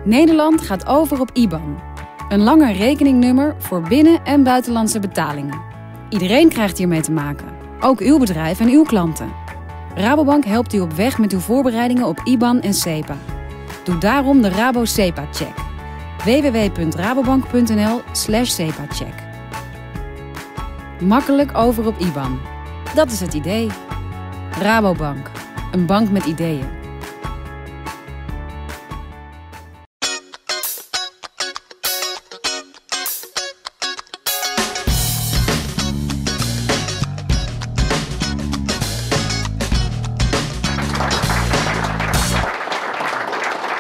Nederland gaat over op IBAN. Een langer rekeningnummer voor binnen- en buitenlandse betalingen. Iedereen krijgt hiermee te maken. Ook uw bedrijf en uw klanten. Rabobank helpt u op weg met uw voorbereidingen op IBAN en SEPA. Doe daarom de Rabo SEPA-check. www.rabobank.nl/SEPA-check. Makkelijk over op IBAN. Dat is het idee. Rabobank. Een bank met ideeën.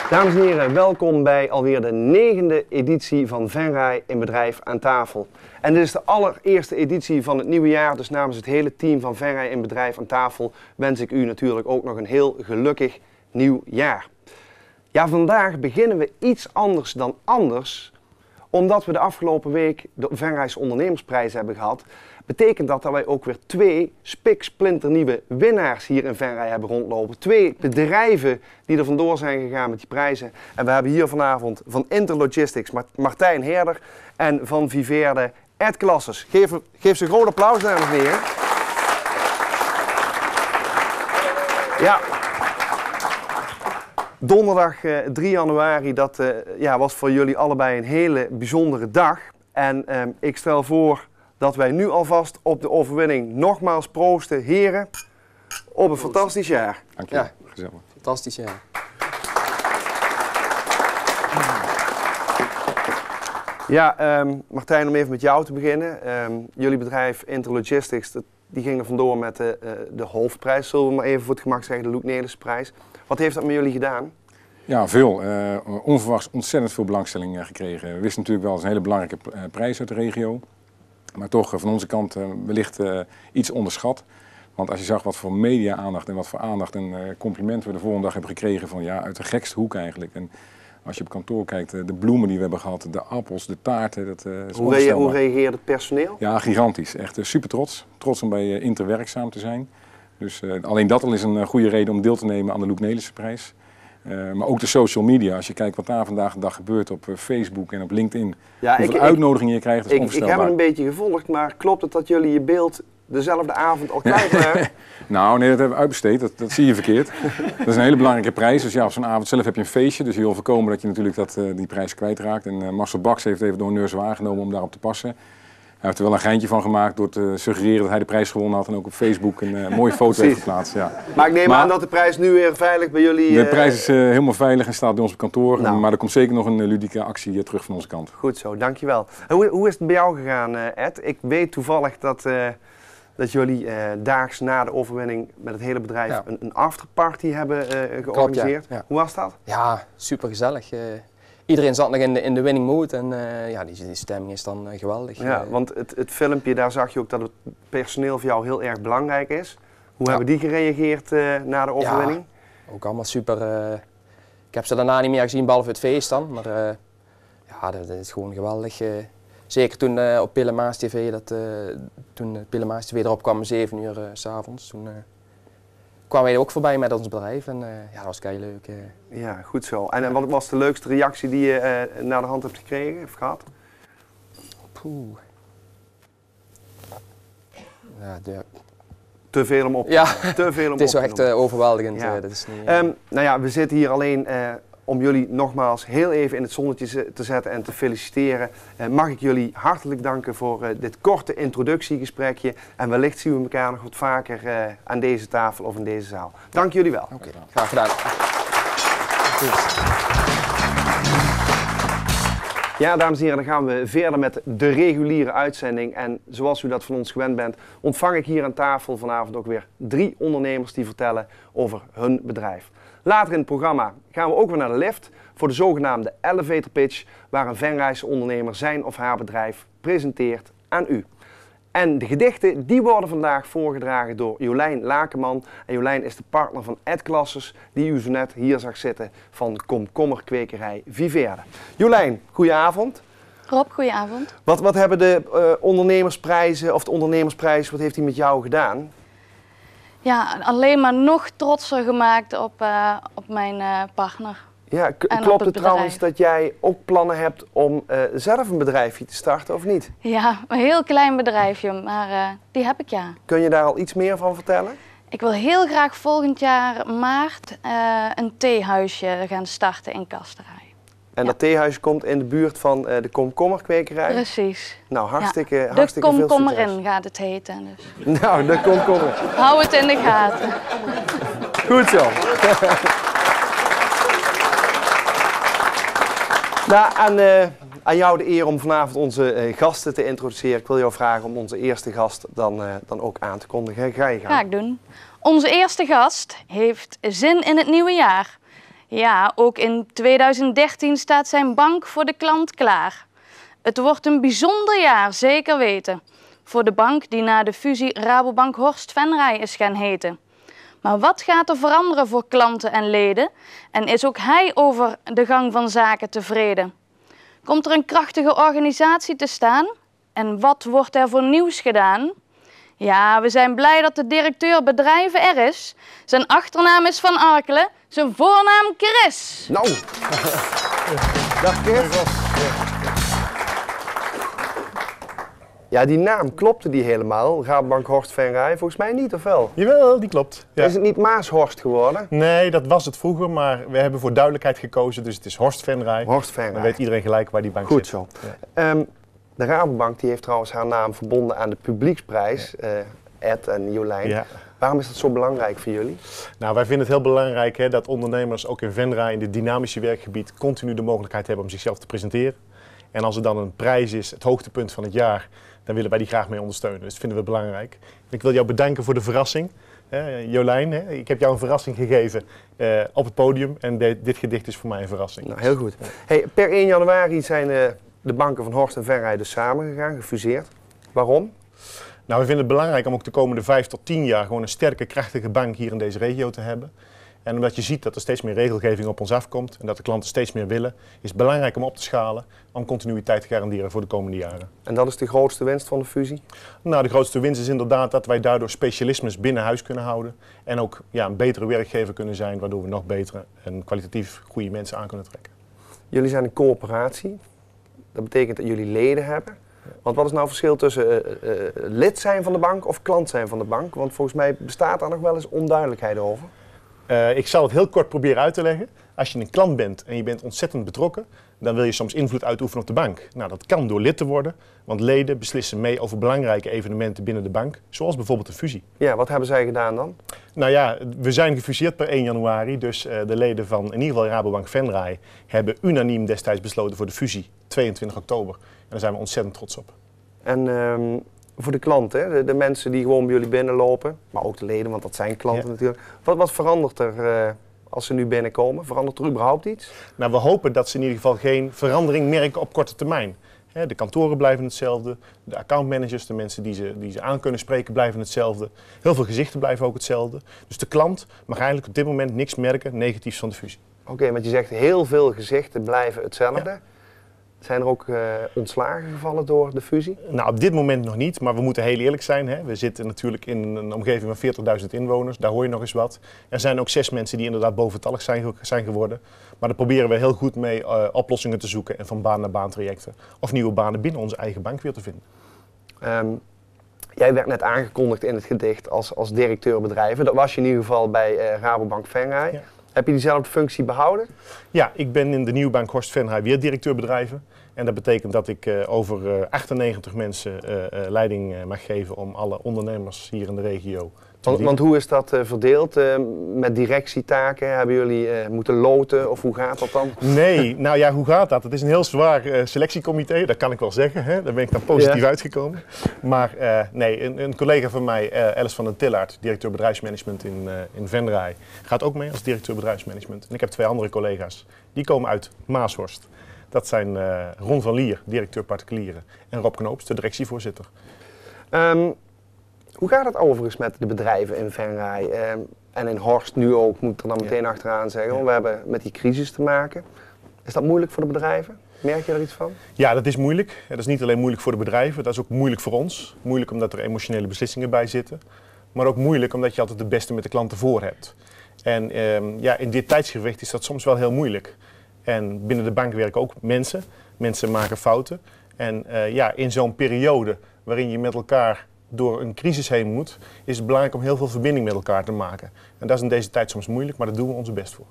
Dames en heren, welkom bij alweer de 9e editie van Venray in Bedrijf aan tafel. En dit is de allereerste editie van het nieuwe jaar, dus namens het hele team van Venray in Bedrijf aan tafel wens ik u natuurlijk ook nog een heel gelukkig nieuw jaar. Ja, vandaag beginnen we iets anders dan anders, omdat we de afgelopen week de Venray's ondernemersprijs hebben gehad. Betekent dat wij ook weer 2 spiksplinternieuwe winnaars hier in Venray hebben rondlopen. 2 bedrijven die er vandoor zijn gegaan met die prijzen. En we hebben hier vanavond van Interlogistics Martijn Herder en van Viveerde Ed Klasses. Geef ze een groot applaus, dames en heren. Ja. Donderdag 3 januari, dat was voor jullie allebei een hele bijzondere dag. En ik stel voor dat wij nu alvast op de overwinning nogmaals proosten, heren, op een fantastisch jaar. Dank je wel. Ja, Gezellig. fantastisch jaar. Ja, Martijn, om even met jou te beginnen. Jullie bedrijf Interlogistics, die ging er vandoor met de hoofdprijs, zullen we maar even voor het gemak zeggen, de Loek Nelissen-prijs. Wat heeft dat met jullie gedaan? Ja, veel. Onverwachts ontzettend veel belangstelling gekregen. We wisten natuurlijk wel, het is een hele belangrijke prijs uit de regio. Maar toch van onze kant wellicht iets onderschat. Want als je zag wat voor media-aandacht en wat voor aandacht en complimenten we de volgende dag hebben gekregen van ja, uit de gekste hoek eigenlijk. En als je op kantoor kijkt, de bloemen die we hebben gehad, de appels, de taarten, dat is onvoorstelbaar. Hoe reageerde het personeel? Ja, gigantisch. Echt super trots. Trots om bij Inter werkzaam te zijn. Dus alleen dat al is een goede reden om deel te nemen aan de Loek Nelissen-prijs. Maar ook de social media, als je kijkt wat daar vandaag de dag gebeurt op Facebook en op LinkedIn. Ja, hoeveel uitnodigingen je krijgt, dat is onvoorstelbaar. Ik heb het een beetje gevolgd, maar klopt het dat jullie je beeld dezelfde avond al kwijt waren? Nou, nee, dat hebben we uitbesteed. Dat zie je verkeerd. Dat is een hele belangrijke prijs. Dus ja, op zo'n avond zelf heb je een feestje. Dus je wil voorkomen dat je natuurlijk die prijs kwijtraakt. En Marcel Baks heeft even de honneurs aangenomen om daarop te passen. Hij heeft er wel een geintje van gemaakt door te suggereren dat hij de prijs gewonnen had en ook op Facebook een mooie foto heeft geplaatst. Ja. Maar ik neem aan dat de prijs nu weer veilig bij jullie... De prijs is helemaal veilig en staat bij ons op kantoor. Nou. Maar er komt zeker nog een ludieke actie terug van onze kant. Goed zo, dankjewel. Hoe is het bij jou gegaan, Ed? Ik weet toevallig dat jullie daags na de overwinning met het hele bedrijf een afterparty hebben georganiseerd. Klopt, ja. Hoe was dat? Ja, super gezellig. Iedereen zat nog in de winning mood en die stemming is dan geweldig. Ja, want het filmpje, daar zag je ook dat het personeel voor jou heel erg belangrijk is. Hoe hebben die gereageerd na de overwinning? Ja, ook allemaal super. Ik heb ze daarna niet meer gezien, behalve het feest dan. Maar dat is gewoon geweldig. Zeker toen op Pillemaas TV, toen Pillemaas TV erop kwam om 7 uur 's avonds. Toen kwamen wij ook voorbij met ons bedrijf en dat was kei leuk. Ja, goed zo. En wat was de leukste reactie die je naar de hand hebt gekregen of gehad? Poeh. Ja, te veel om op te ja, te veel om het is op wel te echt overweldigend. Ja. Dat is niet, nou ja, we zitten hier alleen om jullie nogmaals heel even in het zonnetje te zetten en te feliciteren. Mag ik jullie hartelijk danken voor dit korte introductiegesprekje. En wellicht zien we elkaar nog wat vaker aan deze tafel of in deze zaal. Dank jullie wel. Oké, graag gedaan. Ja, dames en heren, dan gaan we verder met de reguliere uitzending. En zoals u dat van ons gewend bent, ontvang ik hier aan tafel vanavond ook weer 3 ondernemers die vertellen over hun bedrijf. Later in het programma gaan we ook weer naar de lift voor de zogenaamde elevator pitch, waar een Venrayse ondernemer zijn of haar bedrijf presenteert aan u. En de gedichten die worden vandaag voorgedragen door Jolijn Lakenman. En Jolijn is de partner van Ed Klasses, die u zo net hier zag zitten van komkommerkwekerij Viveerde. Jolijn, goedenavond. Rob, goedenavond. Wat hebben de ondernemersprijzen of de ondernemersprijs, wat heeft die met jou gedaan? Ja, alleen maar nog trotser gemaakt op mijn partner. Ja, klopt het trouwens dat jij ook plannen hebt om zelf een bedrijfje te starten of niet? Ja, een heel klein bedrijfje, maar die heb ik, ja. Kun je daar al iets meer van vertellen? Ik wil heel graag volgend jaar maart een theehuisje gaan starten in Kasterij. En dat theehuisje komt in de buurt van de komkommerkwekerij? Precies. Nou, hartstikke veel succes. De komkommerin gaat het heten. Dus. Nou, de komkommer. Hou het in de gaten. Goed zo. Nou, aan jou de eer om vanavond onze gasten te introduceren. Ik wil jou vragen om onze eerste gast dan ook aan te kondigen. Ga je gang. Ga ik doen. Onze eerste gast heeft zin in het nieuwe jaar. Ja, ook in 2013 staat zijn bank voor de klant klaar. Het wordt een bijzonder jaar, zeker weten. Voor de bank die na de fusie Rabobank Horst Venray is gaan heten. Maar wat gaat er veranderen voor klanten en leden? En is ook hij over de gang van zaken tevreden? Komt er een krachtige organisatie te staan? En wat wordt er voor nieuws gedaan? Ja, we zijn blij dat de directeur bedrijven er is. Zijn achternaam is Van Arkelen, zijn voornaam Chris. Nou, dag Chris. Ja, die naam, klopte die helemaal? Rabobank Horst Venray? Volgens mij niet, of wel? Jawel, die klopt. Ja. Is het niet Maashorst geworden? Nee, dat was het vroeger, maar we hebben voor duidelijkheid gekozen, dus het is Horst Venray. Horst Venray. Dan weet iedereen gelijk waar die bank Goed zit. zo. Ja. De Rabobank die heeft trouwens haar naam verbonden aan de publieksprijs, Ed en Jolijn. Ja. Waarom is dat zo belangrijk voor jullie? Nou, wij vinden het heel belangrijk dat ondernemers ook in Venray in dit dynamische werkgebied continu de mogelijkheid hebben om zichzelf te presenteren. En als er dan een prijs is, het hoogtepunt van het jaar, dan willen wij die graag mee ondersteunen. Dus dat vinden we belangrijk. Ik wil jou bedanken voor de verrassing. Jolijn, ik heb jou een verrassing gegeven op het podium en dit gedicht is voor mij een verrassing. Nou, heel goed. Hey, per 1 januari zijn de banken van Horst en Venray dus samengegaan, gefuseerd. Waarom? Nou, we vinden het belangrijk om ook de komende 5 tot 10 jaar gewoon een sterke, krachtige bank hier in deze regio te hebben. En omdat je ziet dat er steeds meer regelgeving op ons afkomt en dat de klanten steeds meer willen, is het belangrijk om op te schalen om continuïteit te garanderen voor de komende jaren. En dat is de grootste winst van de fusie? Nou, de grootste winst is inderdaad dat wij daardoor specialismes binnen huis kunnen houden en ook een betere werkgever kunnen zijn, waardoor we nog betere en kwalitatief goede mensen aan kunnen trekken. Jullie zijn een coöperatie. Dat betekent dat jullie leden hebben. Want wat is nou het verschil tussen lid zijn van de bank of klant zijn van de bank? Want volgens mij bestaat daar nog wel eens onduidelijkheid over. Ik zal het heel kort proberen uit te leggen. Als je een klant bent en je bent ontzettend betrokken, dan wil je soms invloed uitoefenen op de bank. Nou, dat kan door lid te worden, want leden beslissen mee over belangrijke evenementen binnen de bank, zoals bijvoorbeeld de fusie. Ja, wat hebben zij gedaan dan? Nou ja, we zijn gefuseerd per 1 januari, dus de leden van in ieder geval Rabobank Venray hebben unaniem destijds besloten voor de fusie, 22 oktober. En daar zijn we ontzettend trots op. En voor de klanten, de mensen die gewoon bij jullie binnenlopen, maar ook de leden, want dat zijn klanten natuurlijk. Wat verandert er als ze nu binnenkomen? Verandert er überhaupt iets? Nou, we hopen dat ze in ieder geval geen verandering merken op korte termijn. De kantoren blijven hetzelfde, de accountmanagers, de mensen die ze aan kunnen spreken, blijven hetzelfde. Heel veel gezichten blijven ook hetzelfde. Dus de klant mag eigenlijk op dit moment niks merken negatiefs van de fusie. Oké, want je zegt heel veel gezichten blijven hetzelfde. Ja. Zijn er ook ontslagen gevallen door de fusie? Nou, op dit moment nog niet, maar we moeten heel eerlijk zijn. We zitten natuurlijk in een omgeving van 40.000 inwoners, daar hoor je nog eens wat. Er zijn ook 6 mensen die inderdaad boventallig zijn geworden. Maar daar proberen we heel goed mee oplossingen te zoeken en van baan naar baan trajecten. Of nieuwe banen binnen onze eigen bank weer te vinden. Jij werd net aangekondigd in het gedicht als directeur bedrijven. Dat was je in ieder geval bij Rabobank Venray. Ja. Heb je diezelfde functie behouden? Ja, ik ben in de nieuwe bank Horst Venray weer directeur bedrijven. En dat betekent dat ik over 98 mensen leiding mag geven om alle ondernemers hier in de regio te bedienen. Want hoe is dat verdeeld? Met directietaken? Hebben jullie moeten loten of hoe gaat dat dan? Nee, nou ja, hoe gaat dat? Het is een heel zwaar selectiecomité, dat kan ik wel zeggen. Hè? Daar ben ik dan positief uitgekomen. Maar nee, een collega van mij, Alice van den Tillaert, directeur bedrijfsmanagement in Venray, gaat ook mee als directeur bedrijfsmanagement. En ik heb 2 andere collega's, die komen uit Maashorst. Dat zijn Ron van Lier, directeur particulieren, en Rob Knoops, de directievoorzitter. Hoe gaat het overigens met de bedrijven in Venray en in Horst nu ook, moet ik er dan meteen achteraan zeggen. Ja. We hebben met die crisis te maken. Is dat moeilijk voor de bedrijven? Merk je er iets van? Ja, dat is moeilijk. Dat is niet alleen moeilijk voor de bedrijven, dat is ook moeilijk voor ons. Moeilijk omdat er emotionele beslissingen bij zitten. Maar ook moeilijk omdat je altijd de beste met de klanten voor hebt. En ja, in dit tijdsgewicht is dat soms wel heel moeilijk. En binnen de bank werken ook mensen. Mensen maken fouten. En ja, in zo'n periode waarin je met elkaar door een crisis heen moet, is het belangrijk om heel veel verbinding met elkaar te maken. En dat is in deze tijd soms moeilijk, maar daar doen we onze best voor.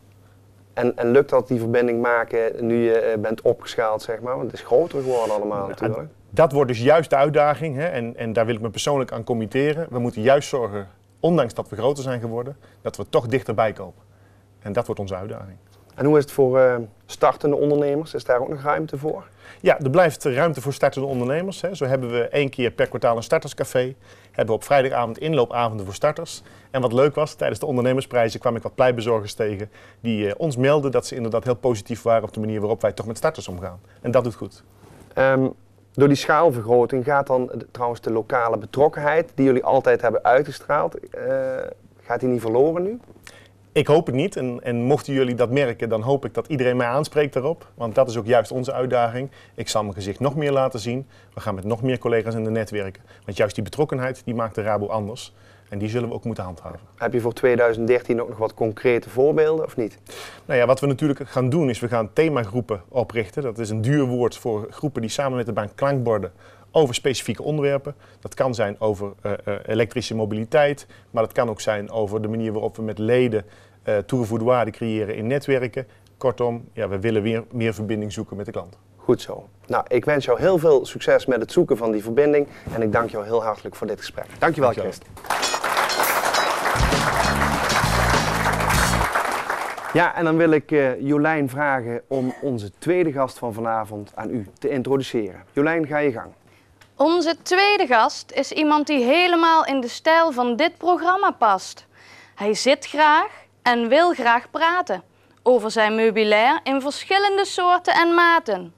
En lukt dat, die verbinding maken, nu je bent opgeschaald, zeg maar? Want het is groter geworden allemaal natuurlijk. Dat wordt dus juist de uitdaging, hè? En daar wil ik me persoonlijk aan committeren. We moeten juist zorgen, ondanks dat we groter zijn geworden, dat we toch dichterbij komen. En dat wordt onze uitdaging. En hoe is het voor startende ondernemers? Is daar ook nog ruimte voor? Ja, er blijft ruimte voor startende ondernemers. Hè. Zo hebben we 1 keer per kwartaal een starterscafé. Hebben we op vrijdagavond inloopavonden voor starters. En wat leuk was, tijdens de ondernemersprijzen kwam ik wat pleitbezorgers tegen die ons melden dat ze inderdaad heel positief waren op de manier waarop wij toch met starters omgaan. En dat doet goed. Door die schaalvergroting gaat dan trouwens de lokale betrokkenheid die jullie altijd hebben uitgestraald, gaat die niet verloren nu? Ik hoop het niet en mochten jullie dat merken, dan hoop ik dat iedereen mij aanspreekt daarop. Want dat is ook juist onze uitdaging. Ik zal mijn gezicht nog meer laten zien. We gaan met nog meer collega's in de netwerken. Want juist die betrokkenheid, die maakt de Rabo anders. En die zullen we ook moeten handhaven. Heb je voor 2013 ook nog wat concrete voorbeelden of niet? Nou ja, wat we natuurlijk gaan doen is we gaan themagroepen oprichten. Dat is een duur woord voor groepen die samen met de bank klankborden over specifieke onderwerpen. Dat kan zijn over elektrische mobiliteit, maar dat kan ook zijn over de manier waarop we met leden toegevoegde waarde creëren in netwerken. Kortom, ja, we willen weer meer verbinding zoeken met de klant. Goed zo. Nou, ik wens jou heel veel succes met het zoeken van die verbinding en ik dank jou heel hartelijk voor dit gesprek. Dankjewel, Christ. Ja, en dan wil ik Jolijn vragen om onze tweede gast van vanavond aan u te introduceren. Jolijn, ga je gang. Onze tweede gast is iemand die helemaal in de stijl van dit programma past. Hij zit graag en wil graag praten over zijn meubilair in verschillende soorten en maten.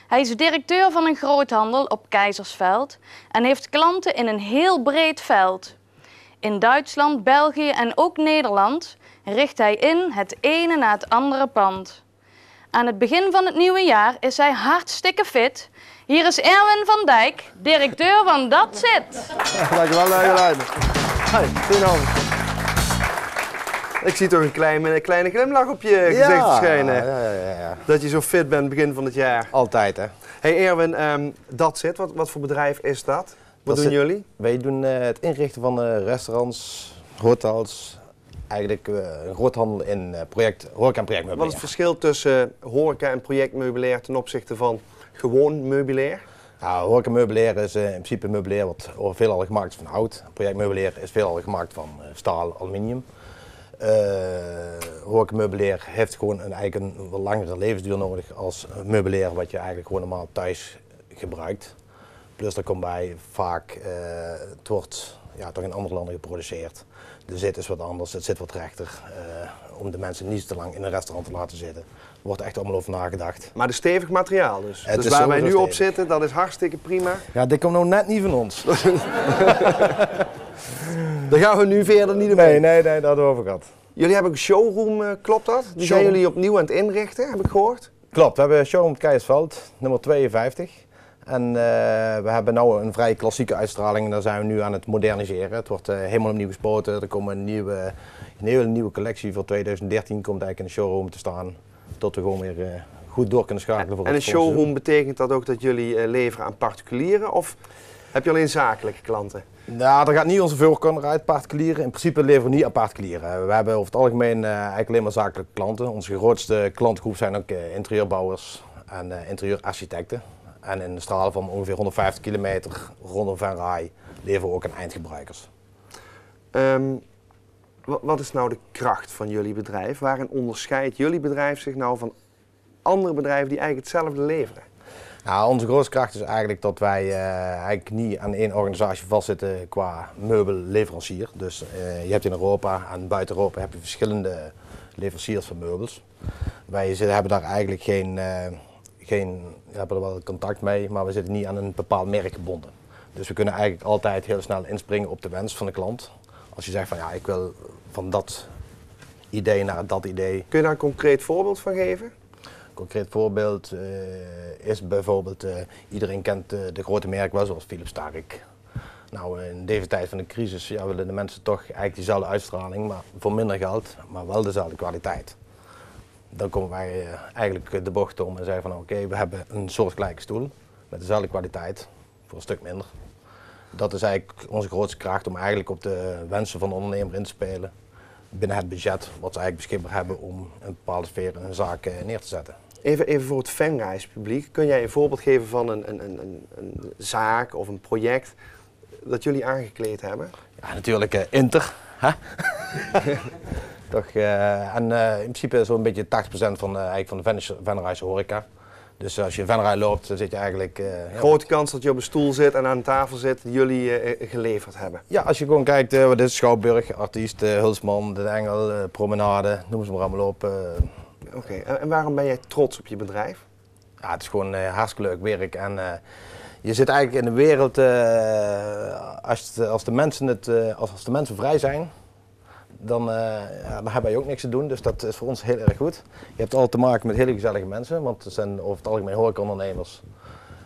Hij is directeur van een groothandel op Keizersveld en heeft klanten in een heel breed veld. In Duitsland, België en ook Nederland richt hij in het ene na het andere pand. Aan het begin van het nieuwe jaar is hij hartstikke fit. Hier is Erwin van Dijk, directeur van Dat Zit. Dankjewel, Jolijn. Hoi, goedenavond. Ik zie toch een kleine glimlach op je gezicht verschijnen. Ja. Dat je zo fit bent begin van het jaar. Altijd, hè. Hey Erwin, Dat Zit, wat voor bedrijf is dat? Wat doen jullie? Wij doen het inrichten van restaurants, hotels, eigenlijk een groothandel in horeca en projectmeubilair. Wat is het verschil tussen horeca en projectmeubilair ten opzichte van gewoon meubilair? Nou, horeca meubilair is in principe meubilair wat veelal gemaakt is van hout. Projectmeubilair is veelal gemaakt van staal, aluminium. Horeca meubilair heeft gewoon eigenlijk een wat langere levensduur nodig als meubilair wat je eigenlijk gewoon normaal thuis gebruikt. Plus er komt bij vaak, het wordt toch in andere landen geproduceerd. De zit is wat anders, het zit wat rechter, om de mensen niet te lang in een restaurant te laten zitten. Er wordt echt allemaal over nagedacht. Maar de stevig materiaal dus. Dus waar wij nu op zitten, dat is hartstikke prima. Ja, dit komt nou net niet van ons. Daar gaan we nu verder niet mee. Nee, daar hadden we over gehad. Jullie hebben een showroom, klopt dat? Die zijn jullie opnieuw aan het inrichten, heb ik gehoord? Klopt, we hebben een showroom op Keizersveld, nummer 52. En we hebben nu een vrij klassieke uitstraling en daar zijn we nu aan het moderniseren. Het wordt helemaal opnieuw bespoten. Er komt een hele nieuwe collectie voor 2013 komt eigenlijk in de showroom te staan. Tot we gewoon weer goed door kunnen schakelen. Voor en een showroom betekent dat ook dat jullie leveren aan particulieren of heb je alleen zakelijke klanten? Nou, daar gaat niet onze voorkeur uit, particulieren. In principe leveren we niet aan particulieren. We hebben over het algemeen eigenlijk alleen maar zakelijke klanten. Onze grootste klantengroep zijn ook interieurbouwers en interieurarchitecten. En in de straal van ongeveer 150 kilometer rondom Venray leveren we ook aan eindgebruikers. Wat is nou de kracht van jullie bedrijf? Waarin onderscheidt jullie bedrijf zich nou van andere bedrijven die eigenlijk hetzelfde leveren? Nou, onze grootste kracht is eigenlijk dat wij eigenlijk niet aan één organisatie vastzitten qua meubelleverancier. Dus je hebt in Europa en buiten Europa heb je verschillende leveranciers van meubels. Wij hebben daar eigenlijk we hebben er wel contact mee, maar we zitten niet aan een bepaald merk gebonden. Dus we kunnen eigenlijk altijd heel snel inspringen op de wens van de klant. Als je zegt van ja, ik wil van dat idee naar dat idee. Kun je daar een concreet voorbeeld van geven? Een concreet voorbeeld is bijvoorbeeld, iedereen kent de grote merken wel, zoals Philips Starrec. Nou, in deze tijd van de crisis willen de mensen toch eigenlijk diezelfde uitstraling, maar voor minder geld, maar wel dezelfde kwaliteit. Dan komen wij eigenlijk de bocht om en zeggen van oké, we hebben een soortgelijke stoel met dezelfde kwaliteit voor een stuk minder. Dat is eigenlijk onze grootste kracht om eigenlijk op de wensen van de ondernemer in te spelen binnen het budget wat ze eigenlijk beschikbaar hebben om een bepaalde sfeer in een zaak neer te zetten. Even voor het fanreispubliek, kun jij een voorbeeld geven van een zaak of een project dat jullie aangekleed hebben? Ja, natuurlijk Inter. Hè? Toch, in principe zo'n beetje 80% eigenlijk van de Venrayse horeca. Dus als je in Venray loopt, dan zit je eigenlijk... Grote kans dat je op een stoel zit en aan een tafel zit die jullie geleverd hebben. Ja, als je gewoon kijkt, wat is Schouwburg, Artiest, Hulsman, De Engel, Promenade, noem ze maar allemaal op. Oké, en waarom ben jij trots op je bedrijf? Ja, het is gewoon hartstikke leuk werk en je zit eigenlijk in de wereld, als de mensen vrij zijn, dan hebben wij ook niks te doen, dus dat is voor ons heel erg goed. Je hebt altijd te maken met hele gezellige mensen, want het zijn over het algemeen horecaondernemers.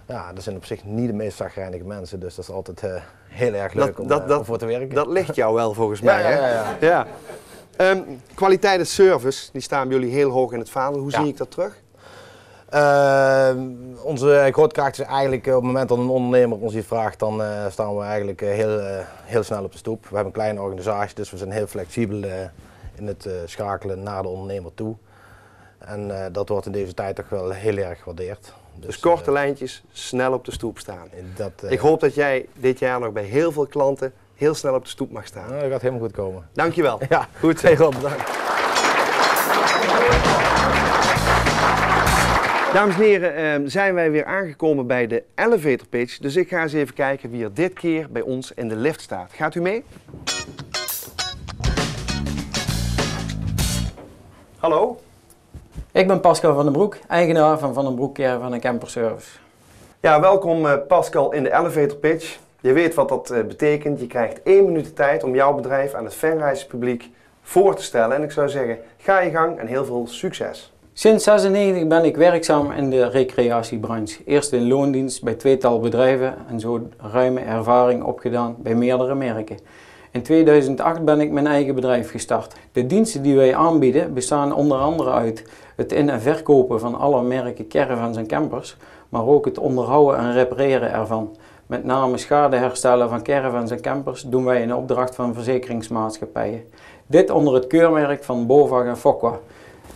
Ja, dat zijn op zich niet de meest zagrijnige mensen, dus dat is altijd heel erg leuk om voor te werken. Dat ligt jou wel volgens mij, hè? Ja. Kwaliteit en service, die staan bij jullie heel hoog in het vaandel. Hoe zie ik dat terug? Onze grote kracht is eigenlijk op het moment dat een ondernemer ons iets vraagt, dan staan we eigenlijk heel snel op de stoep. We hebben een kleine organisatie, dus we zijn heel flexibel in het schakelen naar de ondernemer toe. En dat wordt in deze tijd toch wel heel erg gewaardeerd. Dus korte lijntjes, snel op de stoep staan. Ik hoop dat jij dit jaar nog bij heel veel klanten heel snel op de stoep mag staan. Dat gaat helemaal goed komen. Dankjewel. Ja, goed. Heel bedankt. Dames en heren, zijn wij weer aangekomen bij de elevator pitch. Dus ik ga eens even kijken wie er dit keer bij ons in de lift staat. Gaat u mee? Hallo? Ik ben Pascal van den Broek, eigenaar van den Broek Caravan & Camper Service. Ja, welkom Pascal in de elevator pitch. Je weet wat dat betekent. Je krijgt 1 minuut de tijd om jouw bedrijf aan het fanreispubliek voor te stellen. En ik zou zeggen, ga je gang en heel veel succes. Sinds 1996 ben ik werkzaam in de recreatiebranche. Eerst in loondienst bij 2-tal bedrijven en zo ruime ervaring opgedaan bij meerdere merken. In 2008 ben ik mijn eigen bedrijf gestart. De diensten die wij aanbieden bestaan onder andere uit het in- en verkopen van alle merken caravans en campers, maar ook het onderhouden en repareren ervan. Met name schade herstellen van caravans en campers doen wij in opdracht van verzekeringsmaatschappijen. Dit onder het keurmerk van BOVAG en Focwa.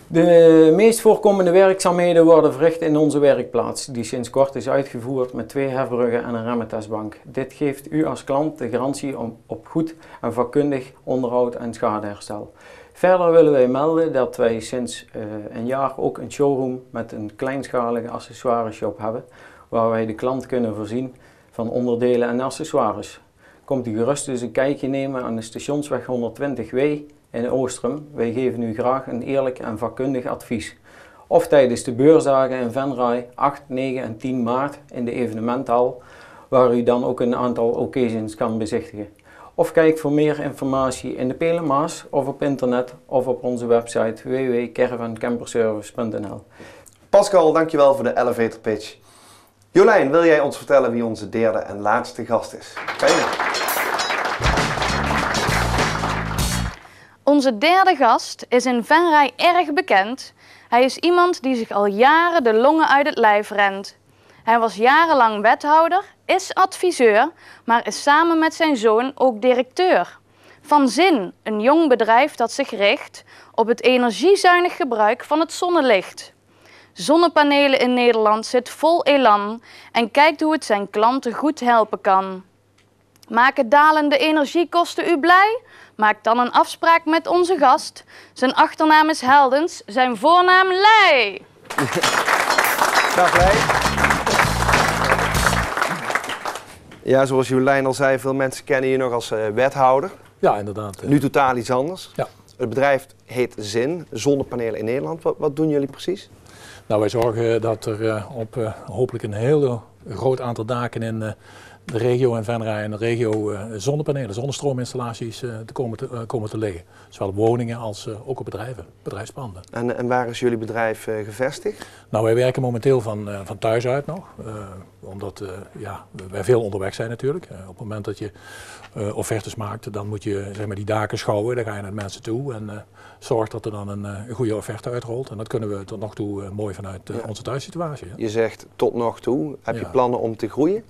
De meest voorkomende werkzaamheden worden verricht in onze werkplaats, die sinds kort is uitgevoerd met 2 hefbruggen en een remmetestbank. Dit geeft u als klant de garantie op goed en vakkundig onderhoud en schadeherstel. Verder willen wij melden dat wij sinds een jaar ook een showroom met een kleinschalige accessoireshop hebben, waar wij de klant kunnen voorzien van onderdelen en accessoires. Komt u gerust eens een kijkje nemen aan de Stationsweg 120W in Oostrum. Wij geven u graag een eerlijk en vakkundig advies. Of tijdens de beursdagen in Venray 8, 9 en 10 maart in de evenementhal, waar u dan ook een aantal occasions kan bezichtigen. Of kijk voor meer informatie in de Pelemaas of op internet of op onze website www.caravancamperservice.nl. Pascal, dankjewel voor de elevator pitch. Jolijn, wil jij ons vertellen wie onze derde en laatste gast is? Onze derde gast is in Venray erg bekend. Hij is iemand die zich al jaren de longen uit het lijf rent. Hij was jarenlang wethouder, is adviseur, maar is samen met zijn zoon ook directeur. Van Zin, een jong bedrijf dat zich richt op het energiezuinig gebruik van het zonnelicht. Zonnepanelen in Nederland zit vol elan en kijkt hoe het zijn klanten goed helpen kan. Maken dalende energiekosten u blij? Maak dan een afspraak met onze gast. Zijn achternaam is Heldens, zijn voornaam Leij. Dag Leij. Ja, zoals Jolijn al zei, veel mensen kennen je nog als wethouder. Ja, inderdaad. Nu totaal iets anders. Ja. Het bedrijf heet Zin, zonnepanelen in Nederland. Wat doen jullie precies? Nou, wij zorgen dat er op hopelijk een heel groot aantal daken in de regio en Venray en de regio zonnepanelen, zonnestroominstallaties komen te liggen. Zowel op woningen als ook op bedrijfspanden. En waar is jullie bedrijf gevestigd? Nou, wij werken momenteel van thuis uit nog, omdat wij veel onderweg zijn natuurlijk. Op het moment dat je offertes maakt, dan moet je zeg maar, die daken schouwen, dan ga je naar de mensen toe en zorg dat er dan een goede offerte uitrolt. En dat kunnen we tot nog toe mooi vanuit onze thuissituatie. Ja. Je zegt tot nog toe, heb je plannen om te groeien?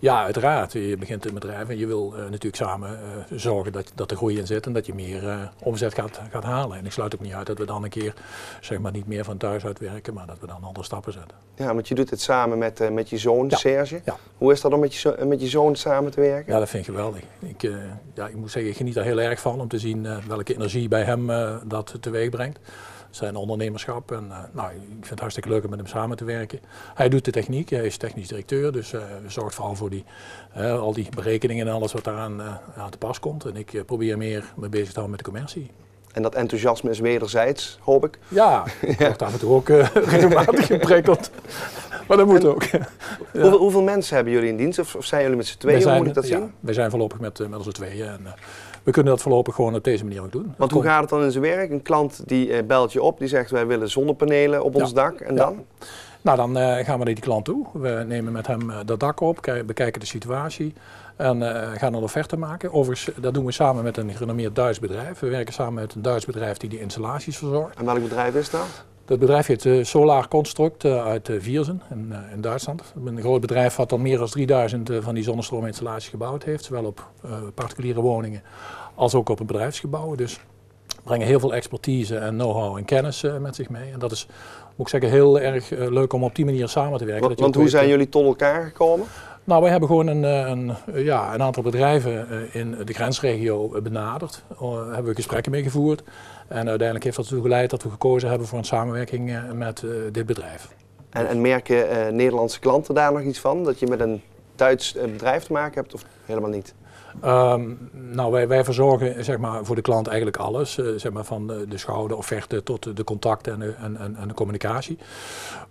Ja, uiteraard. Je begint een bedrijf en je wil natuurlijk samen zorgen dat er groei in zit en dat je meer omzet gaat halen. En ik sluit ook niet uit dat we dan een keer zeg maar, niet meer van thuis uit werken, maar dat we dan andere stappen zetten. Ja, want je doet het samen met je zoon, Serge. Ja. Hoe is dat om met je zoon samen te werken? Ja, dat vind ik geweldig. Ik moet zeggen, ik geniet daar heel erg van om te zien welke energie bij hem dat teweeg brengt. Zijn ondernemerschap en ik vind het hartstikke leuk om met hem samen te werken. Hij doet de techniek, hij is technisch directeur, dus zorgt vooral voor al die berekeningen en alles wat daaraan aan te pas komt. En ik probeer meer mee bezig te houden met de commercie. En dat enthousiasme is wederzijds, hoop ik? Ja, ik word af en toe ook regelmatig geprikkeld. Maar dat moet ook. Ja. Hoeveel mensen hebben jullie in dienst? Of zijn jullie met z'n tweeën? Hoe moet ik dat zien? Wij zijn voorlopig met onze tweeën. En, we kunnen dat voorlopig gewoon op deze manier ook doen. Want hoe gaat het dan in zijn werk? Een klant die belt je op, die zegt wij willen zonnepanelen op ons dak en dan? Nou, dan gaan we naar die klant toe. We nemen met hem dat dak op, bekijken de situatie en gaan een offerte maken. Overigens, dat doen we samen met een gerenommeerd Duits bedrijf. We werken samen met een Duits bedrijf die de installaties verzorgt. En welk bedrijf is dat? Dat bedrijf heet Solar Construct uit Viersen in Duitsland. Een groot bedrijf wat al meer dan 3000 van die zonnestroominstallaties gebouwd heeft. Zowel op particuliere woningen als ook op een bedrijfsgebouw. Dus brengen heel veel expertise en know-how en kennis met zich mee. En dat is, moet ik zeggen, heel erg leuk om op die manier samen te werken. Want hoe zijn jullie tot elkaar gekomen? Nou, wij hebben gewoon een aantal bedrijven in de grensregio benaderd. Hebben we gesprekken mee gevoerd. En uiteindelijk heeft dat ertoe geleid dat we gekozen hebben voor een samenwerking met dit bedrijf. En merken Nederlandse klanten daar nog iets van? Dat je met een Duits bedrijf te maken hebt of helemaal niet? Nou, wij verzorgen zeg maar, voor de klant eigenlijk alles, zeg maar, van de schouw, de offerte tot de contacten en de communicatie.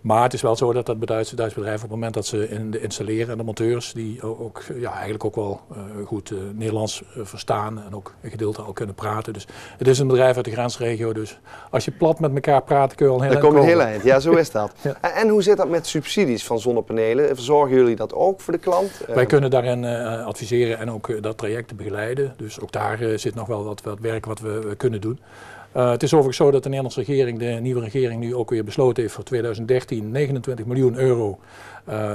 Maar het is wel zo dat dat Duits bedrijf op het moment dat ze installeren en de monteurs die ook eigenlijk ook wel goed Nederlands verstaan en ook een gedeelte al kunnen praten. Dus het is een bedrijf uit de grensregio, dus als je plat met elkaar praat kun je al heel eind komen. Dan kom je heel eind, ja zo is dat. Ja. En hoe zit dat met subsidies van zonnepanelen? Verzorgen jullie dat ook voor de klant? Wij kunnen daarin adviseren en ook dat traject te begeleiden. Dus ook daar zit nog wel wat werk wat we kunnen doen. Het is overigens zo dat de Nederlandse regering, de nieuwe regering, nu ook weer besloten heeft voor 2013 29 miljoen euro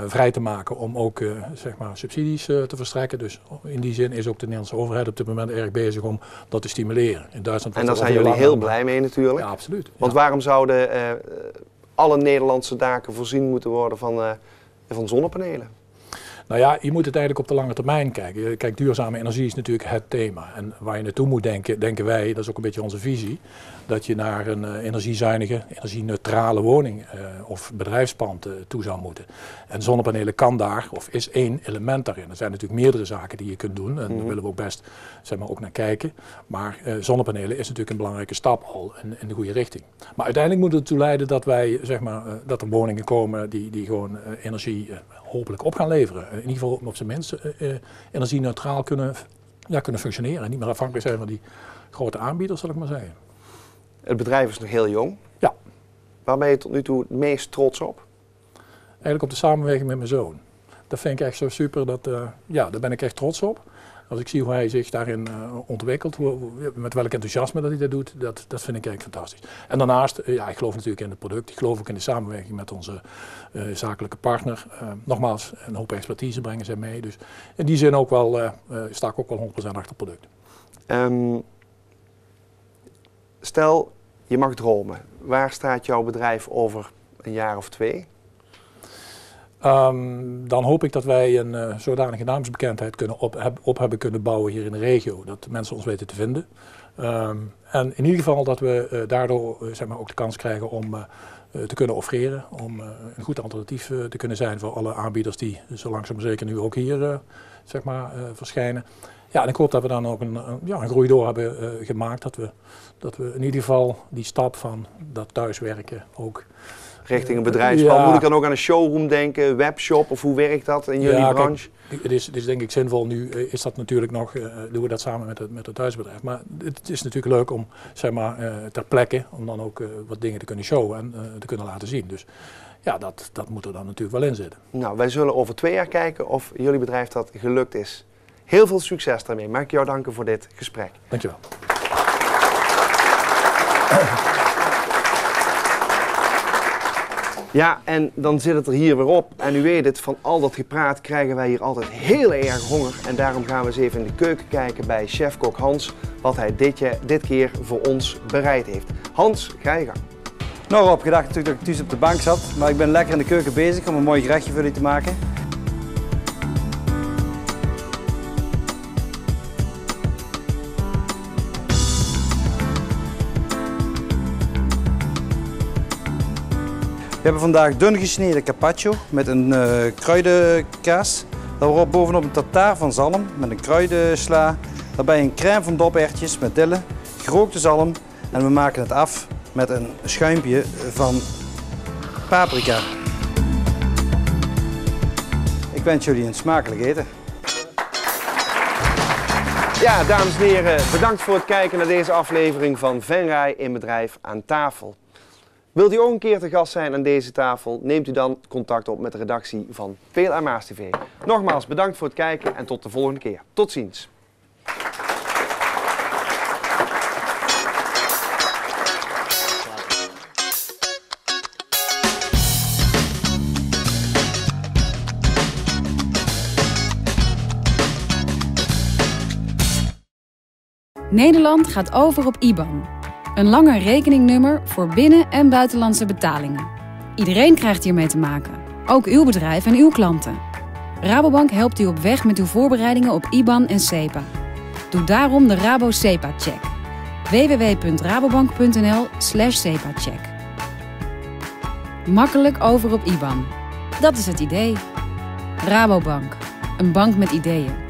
vrij te maken om ook zeg maar subsidies te verstrekken. Dus in die zin is ook de Nederlandse overheid op dit moment erg bezig om dat te stimuleren. In Duitsland en daar zijn jullie heel blij mee natuurlijk. Ja, absoluut. Want waarom zouden alle Nederlandse daken voorzien moeten worden van zonnepanelen? Nou ja, je moet het eigenlijk op de lange termijn kijken. Kijk, duurzame energie is natuurlijk het thema. En waar je naartoe moet denken wij, dat is ook een beetje onze visie, dat je naar een energiezuinige, energie-neutrale woning of bedrijfspand toe zou moeten. En zonnepanelen kan daar, of is één element daarin. Er zijn natuurlijk meerdere zaken die je kunt doen en daar willen we ook best zeg maar, ook naar kijken. Maar zonnepanelen is natuurlijk een belangrijke stap al in de goede richting. Maar uiteindelijk moet het ertoe leiden dat wij, zeg maar, dat er woningen komen die gewoon energie hopelijk op gaan leveren. In ieder geval op zijn minst energie-neutraal kunnen functioneren en niet meer afhankelijk zijn van die grote aanbieders, zal ik maar zeggen. Het bedrijf is nog heel jong. Ja. Waar ben je tot nu toe het meest trots op? Eigenlijk op de samenwerking met mijn zoon. Dat vind ik echt zo super, daar ben ik echt trots op. Als ik zie hoe hij zich daarin ontwikkelt, met welk enthousiasme dat hij dat doet, dat vind ik echt fantastisch. En daarnaast, ik geloof natuurlijk in het product, ik geloof ook in de samenwerking met onze zakelijke partner. Nogmaals, een hoop expertise brengen zij mee, dus in die zin ook wel, sta ik ook wel 100% achter het product. Stel, je mag dromen. Waar staat jouw bedrijf over een jaar of 2? Dan hoop ik dat wij een zodanige naamsbekendheid op hebben kunnen bouwen hier in de regio. Dat mensen ons weten te vinden. En in ieder geval dat we daardoor zeg maar, ook de kans krijgen om te kunnen offreren. Om een goed alternatief te kunnen zijn voor alle aanbieders die zo langzaam zeker nu ook hier zeg maar, verschijnen. Ja, en ik hoop dat we dan ook een groei door hebben gemaakt. Dat we in ieder geval die stap van dat thuiswerken ook richting een bedrijfsplan? Ja. Moet ik dan ook aan een showroom denken, webshop of hoe werkt dat in jullie branche? Kijk, het is denk ik zinvol, nu is dat natuurlijk nog, doen we dat samen met het thuisbedrijf. Maar het is natuurlijk leuk om, zeg maar, ter plekke, om dan ook wat dingen te kunnen showen en te kunnen laten zien. Dus ja, dat moet er dan natuurlijk wel in zitten. Nou, wij zullen over 2 jaar kijken of jullie bedrijf dat gelukt is. Heel veel succes daarmee. Mag ik jou danken voor dit gesprek. Dankjewel. Ja, en dan zit het er hier weer op. En u weet het, van al dat gepraat krijgen wij hier altijd heel erg honger. En daarom gaan we eens even in de keuken kijken bij chef-kok Hans, wat hij dit keer voor ons bereid heeft. Hans, ga je gang. Nou Rob, gedacht natuurlijk dat ik thuis op de bank zat, maar ik ben lekker in de keuken bezig om een mooi gerechtje voor jullie te maken. We hebben vandaag dun gesneden carpaccio met een kruidenkaas. Daarop bovenop een tartaar van zalm met een kruidensla. Daarbij een crème van doperwtjes met dille, gerookte zalm. En we maken het af met een schuimpje van paprika. Ik wens jullie een smakelijk eten. Ja, dames en heren, bedankt voor het kijken naar deze aflevering van Venray in Bedrijf aan tafel. Wilt u ook een keer te gast zijn aan deze tafel? Neemt u dan contact op met de redactie van PLA Maas TV. Nogmaals bedankt voor het kijken en tot de volgende keer. Tot ziens. Nederland gaat over op IBAN. Een langer rekeningnummer voor binnen- en buitenlandse betalingen. Iedereen krijgt hiermee te maken, ook uw bedrijf en uw klanten. Rabobank helpt u op weg met uw voorbereidingen op IBAN en SEPA. Doe daarom de Rabo SEPA-check. www.rabobank.nl/SEPA-check. Makkelijk over op IBAN. Dat is het idee. Rabobank, een bank met ideeën.